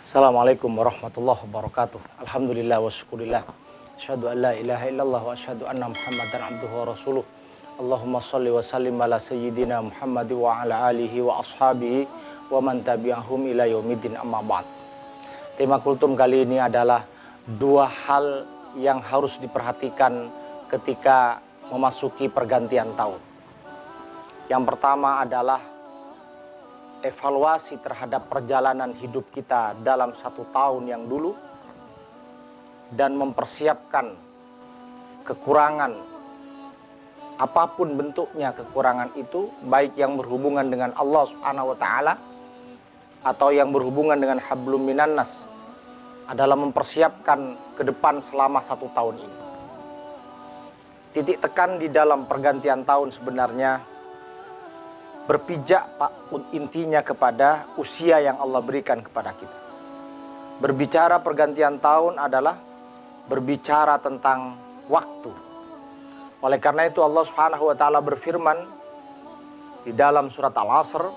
Assalamualaikum warahmatullahi wabarakatuh. Alhamdulillah wa syukurillah. Asyhadu an la ilaha illallah wa asyhadu anna Muhammadan abduhu wa rasuluh. Allahumma shalli wa sallim ala sayyidina Muhammad wa ala alihi wa ashabihi wa man tabi'ahum ila yaumiddin, amma ba'd. Tema kultum kali ini adalah dua hal yang harus diperhatikan ketika memasuki pergantian tahun. Yang pertama adalah evaluasi terhadap perjalanan hidup kita dalam 1 tahun yang dulu dan mempersiapkan kekurangan apapun bentuknya kekurangan itu, baik yang berhubungan dengan Allah Subhanahu wa taala atau yang berhubungan dengan hablum minan nas, adalah mempersiapkan ke depan selama 1 tahun ini. Titik tekan di dalam pergantian tahun sebenarnya berpijak intinya kepada usia yang Allah berikan kepada kita. Berbicara pergantian tahun adalah berbicara tentang waktu. Oleh karena itu Allah Subhanahu wa taala berfirman di dalam surat Al-Asr,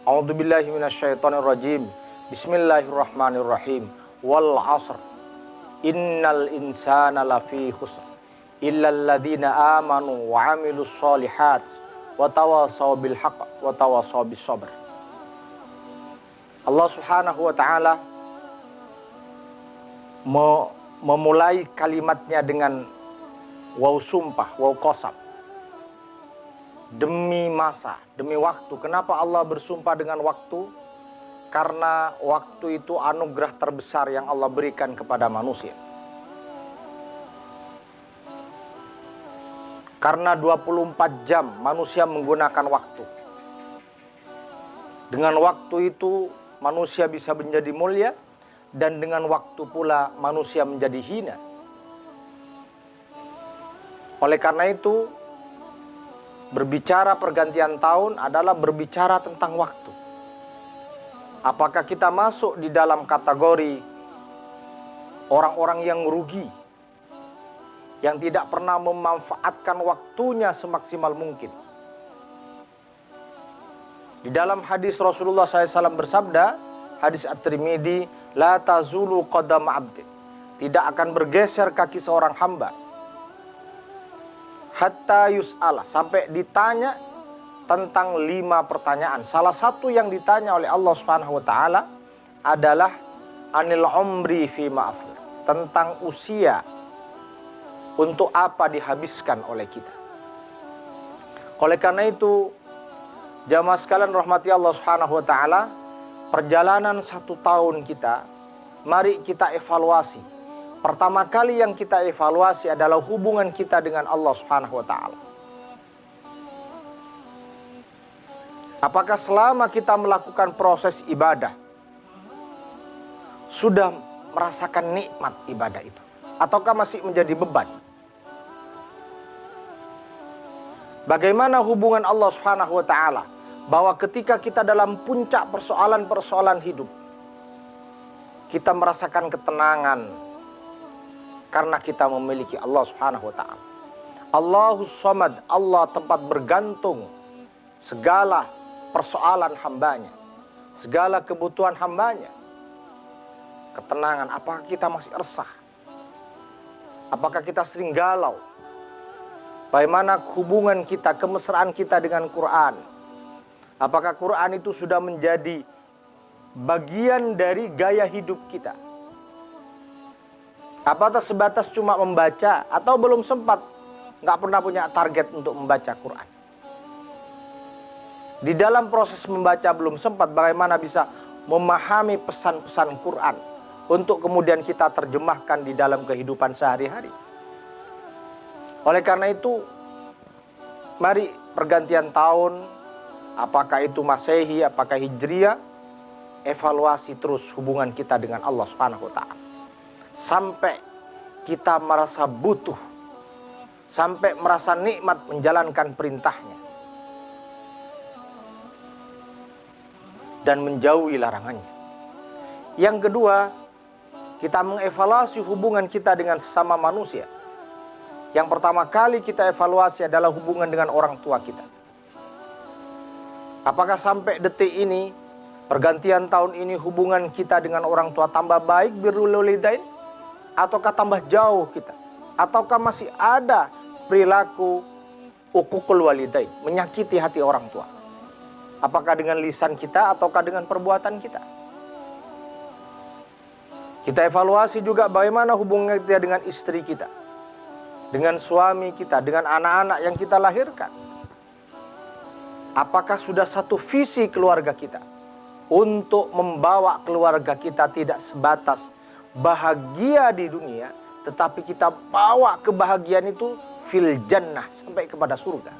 A'udzubillahi minasyaitonirrajim. Bismillahirrahmanirrahim. Wal 'asr. Innal insana lafi khusr illal ladzina amanu wa 'amilus sholihat wa tawasaw bil haqq wa tawasaw bis sabr. Allah Subhanahu wa taala memulai kalimatnya dengan waw sumpah, waw qasam. Demi masa, demi waktu. Kenapa Allah bersumpah dengan waktu? Karena waktu itu anugerah terbesar yang Allah berikan kepada manusia. Karena 24 jam manusia menggunakan waktu. Dengan waktu itu manusia bisa menjadi mulia, dan dengan waktu pula manusia menjadi hina. Oleh karena itu, berbicara pergantian tahun adalah berbicara tentang waktu. Apakah kita masuk di dalam kategori orang-orang yang rugi, yang tidak pernah memanfaatkan waktunya semaksimal mungkin? Di dalam hadis Rasulullah SAW bersabda, hadis At-Tirmidzi, la tazulu qadam abdin, tidak akan bergeser kaki seorang hamba hatta yus'ala, sampai ditanya tentang 5 pertanyaan. Salah satu yang ditanya oleh Allah Subhanahu wa taala adalah anil umri fi ma'afir, tentang usia, untuk apa dihabiskan oleh kita. Oleh karena itu, jamaah sekalian rahmati Allah Subhanahu wa taala, perjalanan 1 tahun kita, mari kita evaluasi. Pertama kali yang kita evaluasi adalah hubungan kita dengan Allah Subhanahu wa taala. Apakah selama kita melakukan proses ibadah sudah merasakan nikmat ibadah itu, ataukah masih menjadi beban? Bagaimana hubungan Allah Subhanahu wa taala, bahwa ketika kita dalam puncak persoalan-persoalan hidup, kita merasakan ketenangan karena kita memiliki Allah Subhanahu wa taala. Allahus Samad, Allah tempat bergantung segala persoalan hambanya, segala kebutuhan hambanya. Ketenangan. Apakah kita masih resah? Apakah kita sering galau? Bagaimana hubungan kita, kemesraan kita dengan Quran? Apakah Quran itu sudah menjadi bagian dari gaya hidup kita? Apakah sebatas cuma membaca, atau belum sempat, nggak pernah punya target untuk membaca Quran? Di dalam proses membaca belum sempat, bagaimana bisa memahami pesan-pesan Quran untuk kemudian kita terjemahkan di dalam kehidupan sehari-hari? Oleh karena itu, mari pergantian tahun, apakah itu Masehi, apakah Hijriah, evaluasi terus hubungan kita dengan Allah Subhanahu wa taala. Sampai kita merasa butuh, sampai merasa nikmat menjalankan perintahnya, dan menjauhi larangannya. Yang kedua, kita mengevaluasi hubungan kita dengan sesama manusia. Yang pertama kali kita evaluasi adalah hubungan dengan orang tua kita. Apakah sampai detik ini Pergantian tahun ini hubungan kita dengan orang tua tambah baik, birrul walidain, ataukah tambah jauh kita? Ataukah masih ada perilaku uququl walidain, menyakiti hati orang tua? Apakah dengan lisan kita ataukah dengan perbuatan kita? Kita evaluasi juga bagaimana hubungan kita dengan istri kita, dengan suami kita, dengan anak-anak yang kita lahirkan. Apakah sudah satu visi keluarga kita untuk membawa keluarga kita tidak sebatas bahagia di dunia, tetapi kita bawa kebahagiaan itu fil jannah, sampai kepada surga.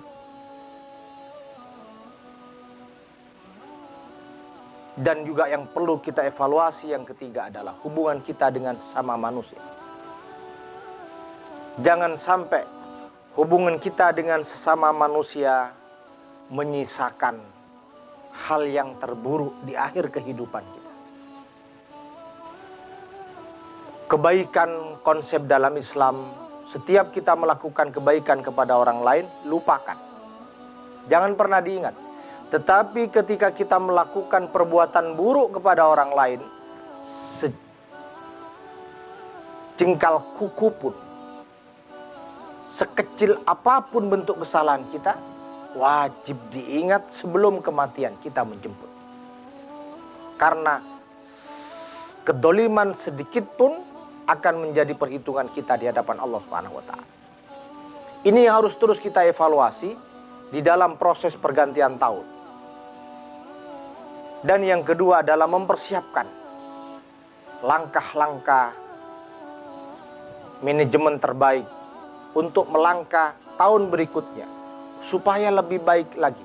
Dan juga yang perlu kita evaluasi yang ketiga adalah hubungan kita dengan sesama manusia. Jangan sampai hubungan kita dengan sesama manusia menyisakan hal yang terburuk di akhir kehidupan kita. Kebaikan konsep dalam Islam, setiap kita melakukan kebaikan kepada orang lain, lupakan. Jangan pernah diingat. Tetapi ketika kita melakukan perbuatan buruk kepada orang lain, secengkal kuku pun, sekecil apapun bentuk kesalahan kita, wajib diingat sebelum kematian kita menjemput. Karena kedoliman sedikit pun akan menjadi perhitungan kita di hadapan Allah Subhanahu wa Ta'ala. Ini harus terus kita evaluasi di dalam proses pergantian tahun. Dan yang kedua adalah mempersiapkan langkah-langkah manajemen terbaik untuk melangkah tahun berikutnya supaya lebih baik lagi.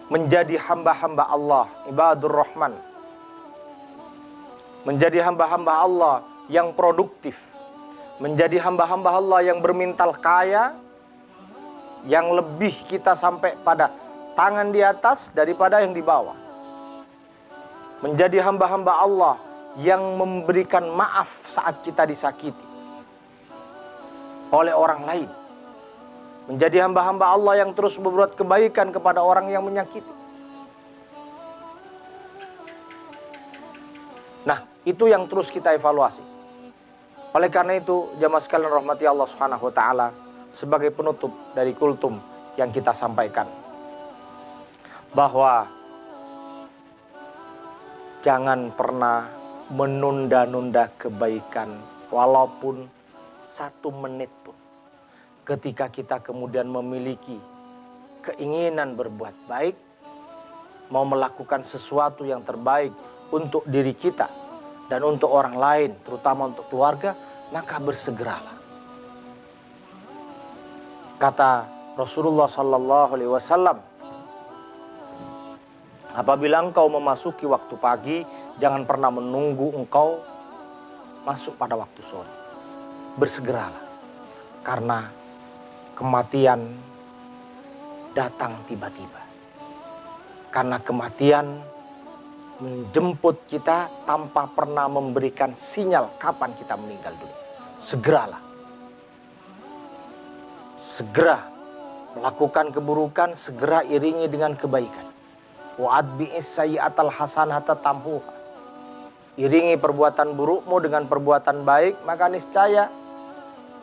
Menjadi hamba-hamba Allah, ibadur rahman. Menjadi hamba-hamba Allah yang produktif. Menjadi hamba-hamba Allah yang bermental kaya, yang lebih kita sampai pada tangan di atas daripada yang di bawah. Menjadi hamba-hamba Allah yang memberikan maaf saat kita disakiti oleh orang lain. Menjadi hamba-hamba Allah yang terus berbuat kebaikan kepada orang yang menyakiti. Nah, itu yang terus kita evaluasi. Oleh karena itu, jamaah sekalian rahmati Allah Subhanahu wa Ta'ala, sebagai penutup dari kultum yang kita sampaikan, bahwa jangan pernah menunda-nunda kebaikan walaupun 1 menit pun. Ketika kita kemudian memiliki keinginan berbuat baik, mau melakukan sesuatu yang terbaik untuk diri kita dan untuk orang lain, terutama untuk keluarga, maka bersegeralah. Kata Rasulullah sallallahu alaihi wasallam, apabila engkau memasuki waktu pagi, jangan pernah menunggu engkau masuk pada waktu sore. Bersegeralah, karena kematian datang tiba-tiba. Karena kematian menjemput kita tanpa pernah memberikan sinyal kapan kita meninggal dunia. Segeralah. Segera melakukan keburukan, segera iringi dengan kebaikan. Wa'adbi'is sayyi'atal hasanata tamhuha. Iringi perbuatan burukmu dengan perbuatan baik, maka niscaya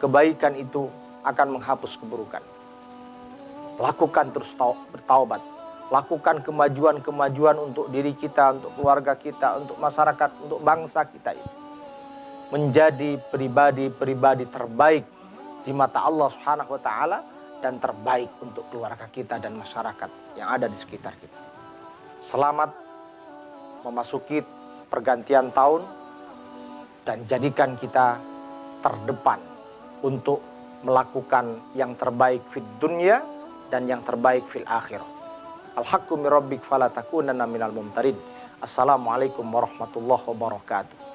kebaikan itu akan menghapus keburukan. Lakukan terus bertaubat. Lakukan kemajuan-kemajuan untuk diri kita, untuk keluarga kita, untuk masyarakat, untuk bangsa kita ini. Menjadi pribadi-pribadi terbaik di mata Allah Subhanahu wa Ta'ala dan terbaik untuk keluarga kita dan masyarakat yang ada di sekitar kita. Selamat memasuki pergantian tahun dan jadikan kita terdepan untuk melakukan yang terbaik fid dunya dan yang terbaik fil akhirah. Al-haqqu min rabbik fala takunanna minal mumtarin. Assalamualaikum warahmatullahi wabarakatuh.